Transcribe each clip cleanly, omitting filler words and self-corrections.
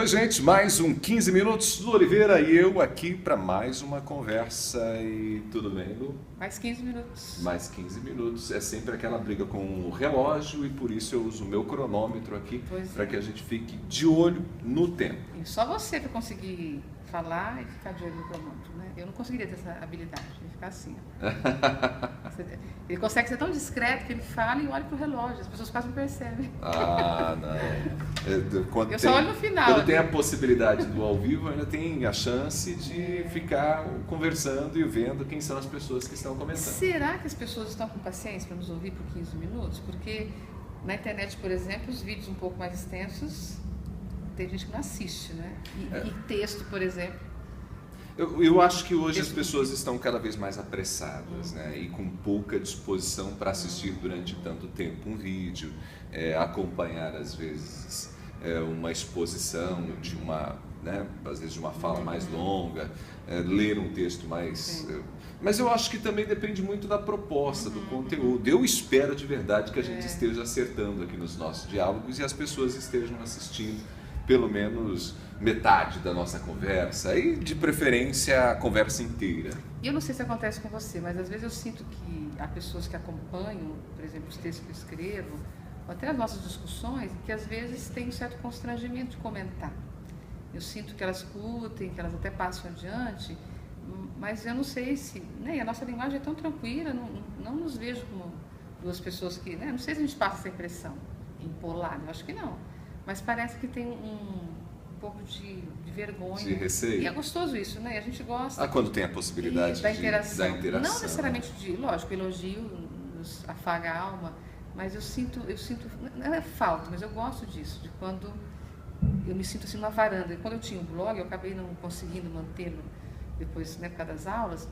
Oi, gente, mais um 15 minutos do Oliveira e eu aqui para mais uma conversa. E tudo bem, Lu? Mais 15 minutos. Mais 15 minutos. É sempre aquela briga com o relógio e por isso eu uso o meu cronômetro aqui para que a gente fique de olho no tempo. E só você para conseguir falar e ficar de olho no cronômetro, né? Eu não conseguiria ter essa habilidade de ficar assim. Ele consegue ser tão discreto que ele fala e olha para o relógio, as pessoas quase não percebem. Ah, não. Eu só olho no final. Quando tem a possibilidade do ao vivo, ainda tem a chance de ficar conversando e vendo quem são as pessoas que estão comentando. Será que as pessoas estão com paciência para nos ouvir por 15 minutos? Porque na internet, por exemplo, os vídeos um pouco mais extensos, tem gente que não assiste, né? E texto, por exemplo. Eu acho que hoje as pessoas estão cada vez mais apressadas, né? E com pouca disposição para assistir durante tanto tempo um vídeo, acompanhar às vezes uma exposição de uma, né? Às vezes de uma fala mais longa, ler um texto mais... Mas eu acho que também depende muito da proposta, do conteúdo. Eu espero de verdade que a gente esteja acertando aqui nos nossos diálogos e as pessoas estejam assistindo pelo menos metade da nossa conversa e de preferência a conversa inteira. E eu não sei se acontece com você, mas às vezes eu sinto que há pessoas que acompanham, por exemplo, os textos que eu escrevo, ou até as nossas discussões, que às vezes tem um certo constrangimento de comentar. Eu sinto que elas curtem, que elas até passam adiante, mas eu não sei se... Né, a nossa linguagem é tão tranquila, não nos vejo como duas pessoas que... Né, não sei se a gente passa essa impressão empolada, eu acho que não. Mas parece que tem um pouco de vergonha. De receio. E é gostoso isso, né? A gente gosta. Quando tem a possibilidade da interação. Não né? necessariamente lógico, elogio nos afaga a alma, mas eu sinto, não é falta, mas eu gosto disso, de quando eu me sinto assim numa varanda. E quando eu tinha um blog, eu acabei não conseguindo mantê-lo depois, né, por causa das aulas,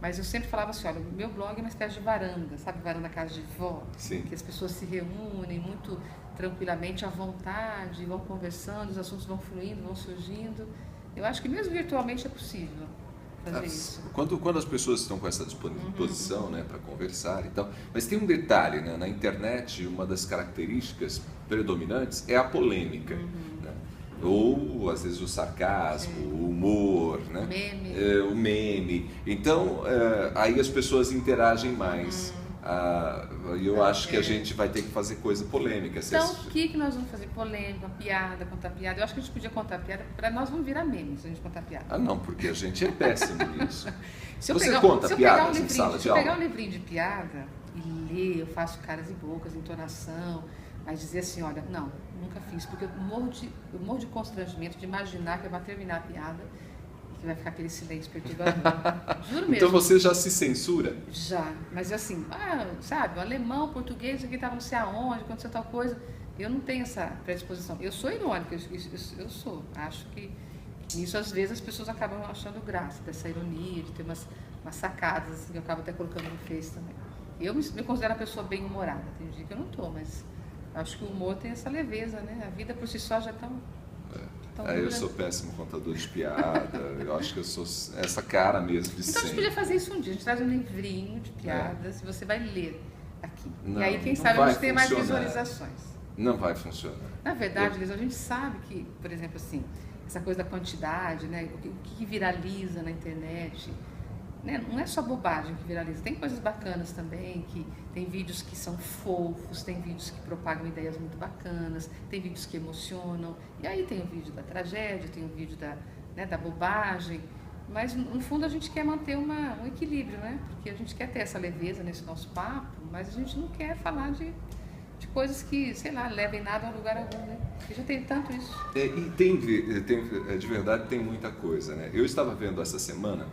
mas eu sempre falava assim, olha, o meu blog é uma espécie de varanda, sabe, varanda casa de vó? Sim. Que as pessoas se reúnem muito tranquilamente, à vontade, vão conversando, os assuntos vão fluindo, vão surgindo. Eu acho que mesmo virtualmente é possível fazer isso. Quando as pessoas estão com essa disposição, né, para conversar e tal, mas tem um detalhe, né, na internet, uma das características predominantes é a polêmica, né? Ou às vezes o sarcasmo, o humor, né? O meme. Então, aí as pessoas interagem mais. Eu acho que a gente vai ter que fazer coisa polêmica. Então, o que nós vamos fazer? Polêmica, piada, contar piada. Eu acho que a gente podia contar piada, para nós vamos virar memes se a gente contar piada. Ah, não, porque a gente é péssimo nisso. Você conta piadas em sala de aula? Se eu pegar um livrinho de piada e ler, eu faço caras e bocas, entonação, mas dizer assim, olha, não, nunca fiz, porque eu morro de constrangimento de imaginar que eu vou terminar a piada e que vai ficar aquele silêncio perturbador. Juro mesmo. Então você já se censura? Já, mas assim, sabe, o alemão, o português, aqui estava não sei aonde, aconteceu tal coisa. Eu não tenho essa predisposição. Eu sou irônica, eu sou. Acho que nisso às vezes as pessoas acabam achando graça dessa ironia, de ter umas sacadas, assim, que eu acabo até colocando no Face também. Eu me considero uma pessoa bem humorada, tem dia que eu não estou, mas acho que o humor tem essa leveza, né? A vida por si só já é tão... Eu sou péssimo contador de piada, eu acho que eu sou essa cara mesmo de Então a gente podia fazer isso um dia, a gente traz um livrinho de piadas e você vai ler aqui. Não, e aí quem sabe a gente tem mais visualizações. Não vai funcionar. Na verdade, Liz, a gente sabe que, por exemplo, assim, essa coisa da quantidade, né, o que viraliza na internet, né, não é só bobagem que viraliza, tem coisas bacanas também, que tem vídeos que são fofos, tem vídeos que propagam ideias muito bacanas, tem vídeos que emocionam, e aí tem o vídeo da tragédia, tem o vídeo da bobagem, mas no fundo a gente quer manter um equilíbrio, né, porque a gente quer ter essa leveza nesse nosso papo, mas a gente não quer falar de coisas que, sei lá, levem nada a lugar algum, né? Porque já tem tanto isso. E de verdade tem muita coisa, né? Eu estava vendo essa semana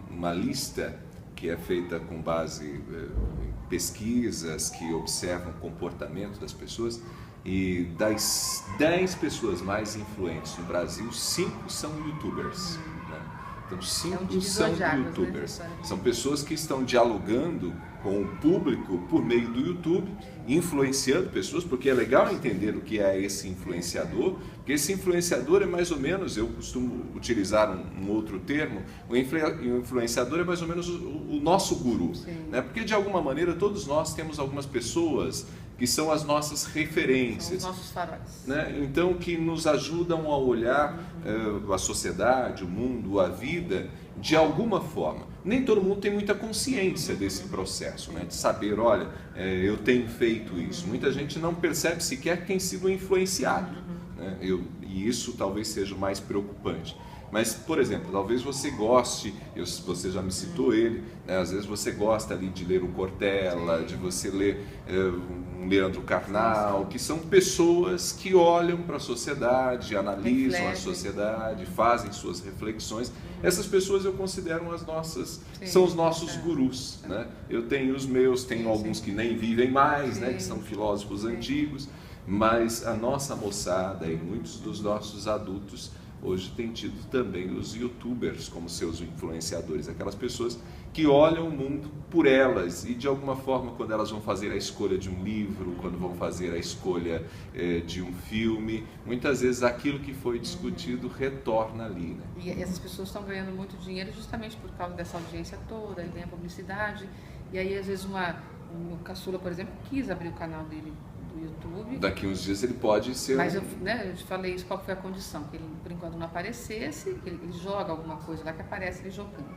uma lista que é feita com base em pesquisas que observam o comportamento das pessoas e das 10 pessoas mais influentes no Brasil, 5 são youtubers, né? Então 5 são youtubers, né? São pessoas que estão dialogando com o público por meio do YouTube, influenciando pessoas, porque é legal entender o que é esse influenciador, porque esse influenciador é mais ou menos, eu costumo utilizar um outro termo, o influenciador é mais ou menos o nosso guru, né? Porque de alguma maneira todos nós temos algumas pessoas que são as nossas referências. São os nossos faróis. Né? Então, que nos ajudam a olhar a sociedade, o mundo, a vida, de alguma forma. Nem todo mundo tem muita consciência desse processo, né? De saber, olha, eu tenho feito isso. Muita gente não percebe sequer que tem sido influenciado. Né? E isso talvez seja o mais preocupante. Mas, por exemplo, talvez você goste, você já me citou ele, né? Às vezes você gosta ali de ler o Cortella, de você ler um Leandro Carnal, que são pessoas que olham para a sociedade, analisam a sociedade, fazem suas reflexões. Essas pessoas eu considero as nossas, são os nossos gurus. Né? Eu tenho os meus, tenho alguns que nem vivem mais, né? Que são filósofos antigos, mas a nossa moçada e muitos dos nossos adultos hoje tem tido também os youtubers como seus influenciadores, aquelas pessoas que olham o mundo por elas e de alguma forma quando elas vão fazer a escolha de um livro, quando vão fazer a escolha de um filme, muitas vezes aquilo que foi discutido retorna ali. Né? E essas pessoas estão ganhando muito dinheiro justamente por causa dessa audiência toda, e tem a publicidade, e aí às vezes o Caçula, por exemplo, quis abrir o canal dele do YouTube. Daqui uns dias ele pode ser... Mas eu te falei isso, qual foi a condição? Que ele, por enquanto, não aparecesse, que ele joga alguma coisa lá que aparece ele jogando.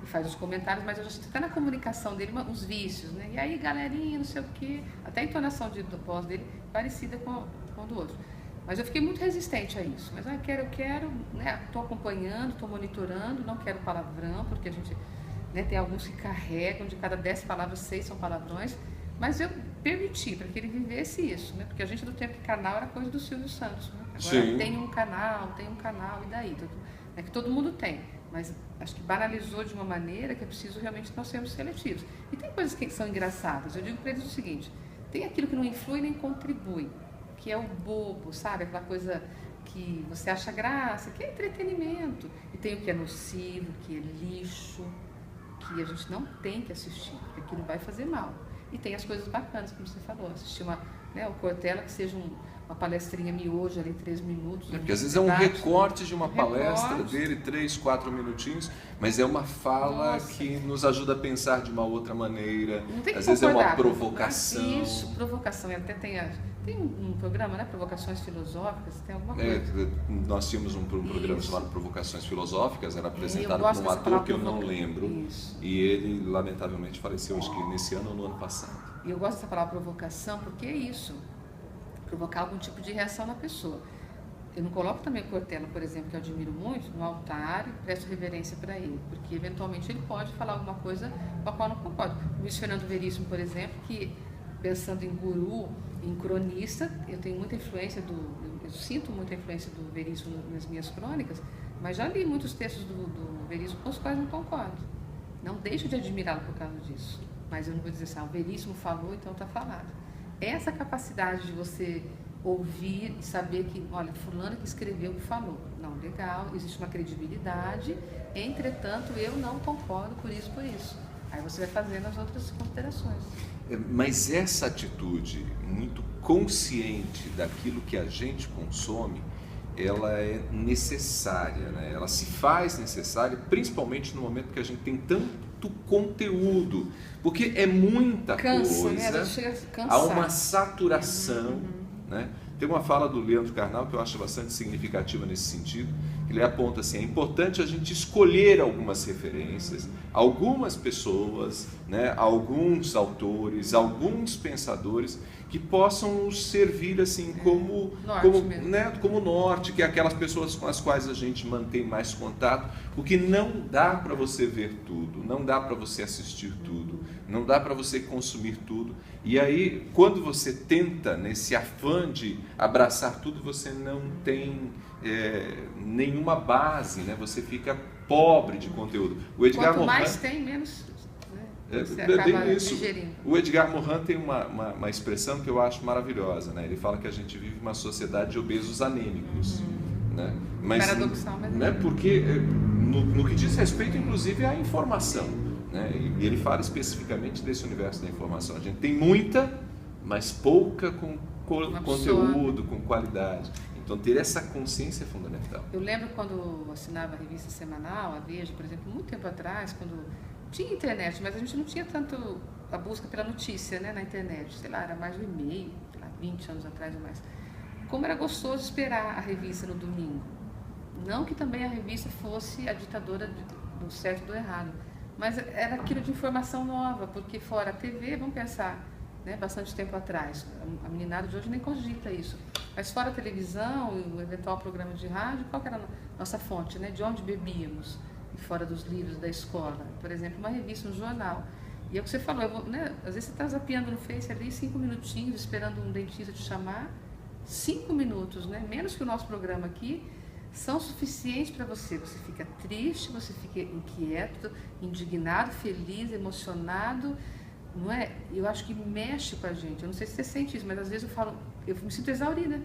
E faz os comentários, mas eu já sinto até na comunicação dele uns vícios, né? E aí, galerinha, não sei o quê. Até a entonação do voz dele parecida com a do outro. Mas eu fiquei muito resistente a isso. Mas eu quero, né? Estou acompanhando, estou monitorando, não quero palavrão, porque a gente, né, tem alguns que carregam, de cada 10 palavras, 6 são palavrões. Mas eu permiti para que ele vivesse isso, né? Porque a gente do tempo que canal era coisa do Silvio Santos, né? Agora tem um canal, e daí? É que todo mundo tem, mas acho que banalizou de uma maneira que é preciso realmente nós sermos seletivos. E tem coisas que são engraçadas. Eu digo para eles o seguinte, tem aquilo que não influi nem contribui, que é o bobo, sabe? Aquela coisa que você acha graça, que é entretenimento. E tem o que é nocivo, que é lixo, que a gente não tem que assistir, porque aquilo vai fazer mal. E tem as coisas bacanas, como você falou, assistir o Cortella, que seja uma palestrinha miojo ali, 3 minutos. Porque às vezes é um recorte de uma palestra dele, 3, 4 minutinhos, mas é uma fala que nos ajuda a pensar de uma outra maneira. Às vezes é uma provocação. Isso, provocação. Até tem um programa, né? Provocações Filosóficas, tem alguma coisa. Nós tínhamos um programa chamado Provocações Filosóficas, era apresentado por um ator que eu não lembro. Isso. E ele, lamentavelmente, faleceu, acho que nesse ano ou no ano passado. E eu gosto dessa palavra provocação porque é isso. Provocar algum tipo de reação na pessoa. Eu não coloco também o Cortella, por exemplo, que eu admiro muito, no altar e presto reverência para ele, porque eventualmente ele pode falar alguma coisa com a qual eu não concordo. O Luiz Fernando Veríssimo, por exemplo, que pensando em guru, em cronista, eu tenho muita influência eu sinto muita influência do Veríssimo nas minhas crônicas, mas já li muitos textos do Veríssimo com os quais não concordo. Não deixo de admirá-lo por causa disso, mas eu não vou dizer assim, o Veríssimo falou, então está falado. Essa capacidade de você ouvir e saber que, olha, fulano que escreveu que falou. Não, legal, existe uma credibilidade, entretanto, eu não concordo por isso. Aí você vai fazendo as outras considerações. Mas essa atitude muito consciente daquilo que a gente consome, ela é necessária, né? Ela se faz necessária, principalmente no momento que a gente tem tanto conteúdo, porque é muita coisa, né? Há uma saturação, né? Tem uma fala do Leandro Carnal que eu acho bastante significativa nesse sentido, que ele aponta assim, é importante a gente escolher algumas referências, algumas pessoas, né? Alguns autores, alguns pensadores que possam nos servir assim como norte, que é aquelas pessoas com as quais a gente mantém mais contato, porque não dá para você ver tudo, não dá para você assistir tudo, não dá para você consumir tudo. E aí, quando você tenta, nesse afã de abraçar tudo, você não tem nenhuma base, né? Você fica pobre de conteúdo. O Edgar Quanto Morin, mais tem, menos... bem isso. O Edgar Morin tem uma expressão que eu acho maravilhosa, né? Ele fala que a gente vive uma sociedade de obesos anêmicos, né? Mas, paradoxal, mas né? Porque no que diz respeito, inclusive, à informação, né? E ele fala especificamente desse universo da informação. A gente tem muita, mas pouca com conteúdo, com qualidade. Então, ter essa consciência é fundamental. Eu lembro quando assinava a revista semanal, a Veja, por exemplo, muito tempo atrás, quando tinha internet, mas a gente não tinha tanto a busca pela notícia, né, na internet. Sei lá, era mais do e-mail, sei lá, 20 anos atrás ou mais. Como era gostoso esperar a revista no domingo. Não que também a revista fosse a ditadora do certo e do errado, mas era aquilo de informação nova, porque fora a TV, vamos pensar, né, bastante tempo atrás, a meninada de hoje nem cogita isso, mas fora a televisão e o eventual programa de rádio, qual que era a nossa fonte, né, de onde bebíamos, e fora dos livros da escola, por exemplo, uma revista, um jornal. E é o que você falou, né, às vezes você está zapeando no Face ali 5 minutinhos, esperando um dentista te chamar, 5 minutos, né, menos que o nosso programa aqui, são suficientes para você. Você fica triste, você fica inquieto, indignado, feliz, emocionado, não é? Eu acho que mexe com a gente. Eu não sei se você sente isso, mas às vezes eu me sinto exaurida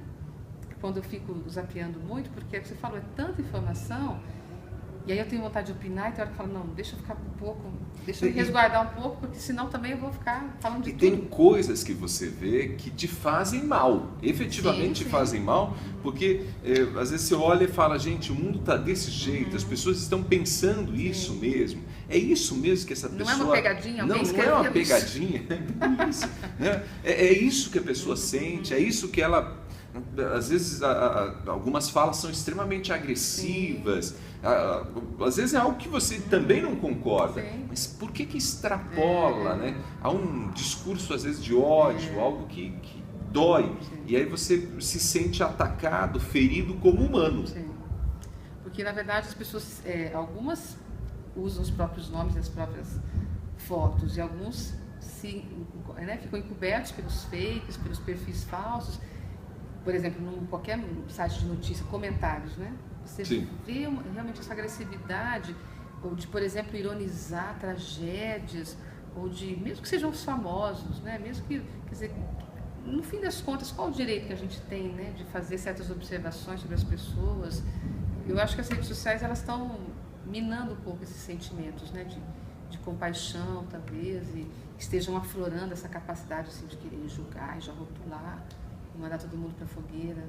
quando eu fico zapeando muito, porque é o que você falou, é tanta informação. E aí eu tenho vontade de opinar e tem hora que eu falo, não, deixa eu ficar um pouco, deixa eu me resguardar um pouco, porque senão também eu vou ficar falando de tudo. E tem coisas que você vê que te fazem mal, efetivamente te fazem mal, porque às vezes você olha e fala, gente, o mundo está desse jeito, as pessoas estão pensando isso mesmo. É isso mesmo que essa pessoa... Não é uma pegadinha? Não é uma pegadinha, é isso, né? É isso que a pessoa sente, é isso que ela... Às vezes algumas falas são extremamente agressivas, às vezes é algo que você também não concorda, mas por que extrapola, né? Há um discurso às vezes de ódio, algo que dói, e aí você se sente atacado, ferido como humano. Sim. Porque na verdade as pessoas, algumas usam os próprios nomes e as próprias fotos, e alguns ficam encobertos pelos fakes, pelos perfis falsos. Por exemplo, em qualquer site de notícia, comentários, né? Você vê realmente essa agressividade, ou de, por exemplo, ironizar tragédias, ou de, mesmo que sejam os famosos, né? Mesmo que, quer dizer, no fim das contas, qual o direito que a gente tem, né, de fazer certas observações sobre as pessoas? Eu acho que as redes sociais, elas estão minando um pouco esses sentimentos, né, de compaixão, talvez, e estejam aflorando essa capacidade assim, de querer julgar e já rotular, mandar todo mundo para a fogueira.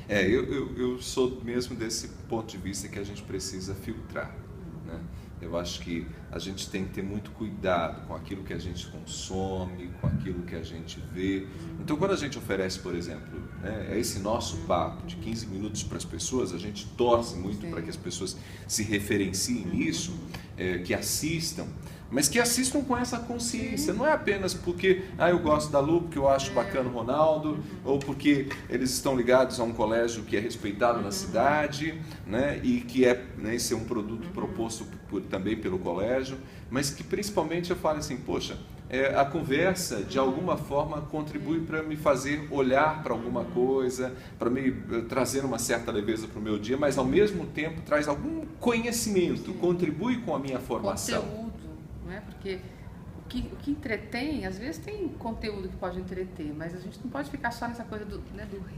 Eu sou mesmo desse ponto de vista que a gente precisa filtrar, né? Eu acho que a gente tem que ter muito cuidado com aquilo que a gente consome, com aquilo que a gente vê. Então, quando a gente oferece, por exemplo, né, esse nosso papo de 15 minutos para as pessoas, a gente torce muito para que as pessoas se referenciem nisso, que assistam, mas que assistam com essa consciência. Não é apenas porque eu gosto da Lu, porque eu acho bacana o Ronaldo, ou porque eles estão ligados a um colégio que é respeitado na cidade, né, e que esse é um produto proposto também pelo colégio, mas que principalmente eu falo assim, poxa, a conversa de alguma forma contribui para me fazer olhar para alguma coisa, para me trazer uma certa leveza para o meu dia, mas ao mesmo tempo traz algum conhecimento, contribui com a minha formação. Conteúdo, não é? Porque o que entretém, às vezes tem conteúdo que pode entreter, mas a gente não pode ficar só nessa coisa do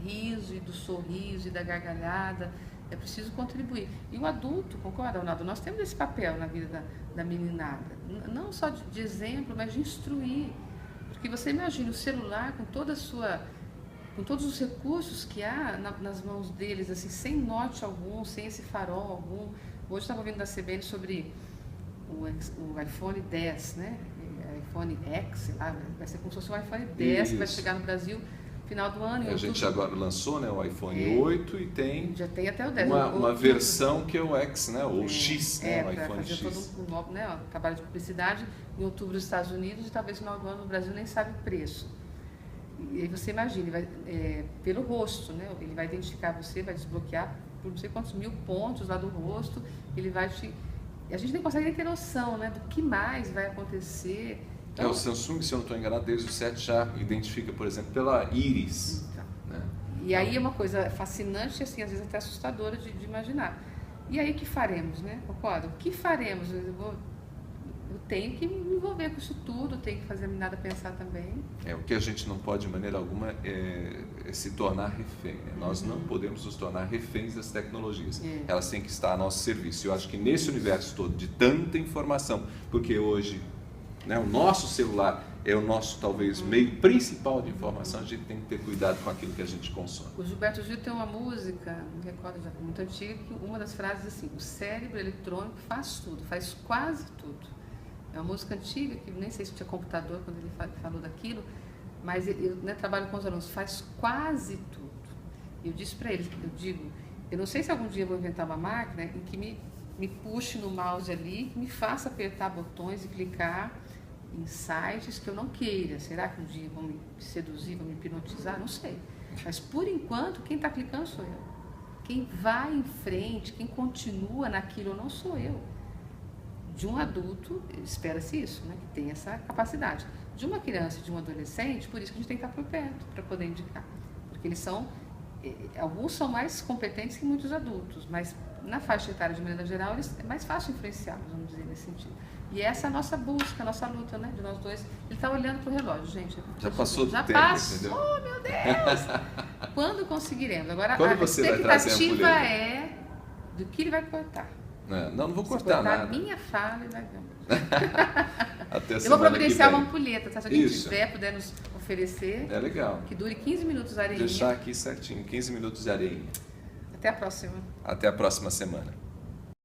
riso e do sorriso e da gargalhada. É preciso contribuir. E o adulto, concorda, Ronaldo? Nós temos esse papel na vida da meninada. Não só de exemplo, mas de instruir. Porque você imagina o celular com todos os recursos que há nas mãos deles, assim, sem norte algum, sem esse farol algum. Hoje estava ouvindo da CBN sobre o iPhone 10, né? iPhone X, sei lá, vai ser como se fosse um iPhone 10 que vai chegar no Brasil final do ano. A gente agora lançou, né, o iPhone 8 e tem, já tem até o 10, uma versão que é o X, né, ou X, né, o iPhone X. Todo um trabalho de publicidade em outubro nos Estados Unidos e talvez no final do ano no Brasil nem sabe o preço. E aí você imagina, pelo rosto, né, ele vai identificar você, vai desbloquear por não sei quantos mil pontos lá do rosto, ele vai te... A gente nem consegue nem ter noção, né, do que mais vai acontecer. Então, o Samsung, se eu não estou enganado, desde o 7 já identifica, por exemplo, pela íris. Então, né? E aí é uma coisa fascinante, assim, às vezes até assustadora de imaginar. E aí o que faremos, né? Concordo? O que faremos? Eu tenho que me envolver com isso tudo, tenho que fazer a meninada pensar também. O que a gente não pode, de maneira alguma, é se tornar refém. Né? Nós não podemos nos tornar reféns das tecnologias. Elas têm que estar a nosso serviço. Eu acho que nesse universo todo de tanta informação, porque hoje... né, o nosso celular é o nosso, talvez, meio principal de informação, a gente tem que ter cuidado com aquilo que a gente consome. O Gilberto Gil tem uma música, não me recordo já, muito antiga, que uma das frases é assim, o cérebro eletrônico faz tudo, faz quase tudo. É uma música antiga, que nem sei se tinha computador quando ele falou daquilo, mas eu, né, trabalho com os alunos, faz quase tudo. Eu disse para eles, eu não sei se algum dia eu vou inventar uma máquina em que me puxe no mouse ali, que me faça apertar botões e clicar em sites que eu não queira. Será que um dia vão me seduzir, vão me hipnotizar? Não sei. Mas, por enquanto, quem está clicando sou eu. Quem vai em frente, quem continua naquilo não sou eu. De um adulto, espera-se isso, né, que tem essa capacidade. De uma criança e de um adolescente, por isso que a gente tem que estar por perto, para poder indicar. Porque eles são, alguns são mais competentes que muitos adultos, mas na faixa etária, de maneira geral, é mais fácil influenciá-los, vamos dizer, nesse sentido. E essa é a nossa busca, a nossa luta, né, de nós dois. Ele está olhando para o relógio, gente. Já passou do tempo, passou, entendeu? Meu Deus! Quando conseguiremos? Agora, Quando a você vai trazer a expectativa ampulheta? é do que ele vai cortar. Não vou Se cortar nada. a minha fala, ele vai ver. Até Eu vou semana providenciar que uma vem. ampulheta, tá? Se alguém Isso. tiver, puder nos oferecer, É legal. que dure 15 minutos a areinha. Deixar aqui certinho, 15 minutos de areinha. Até a próxima. Até a próxima semana.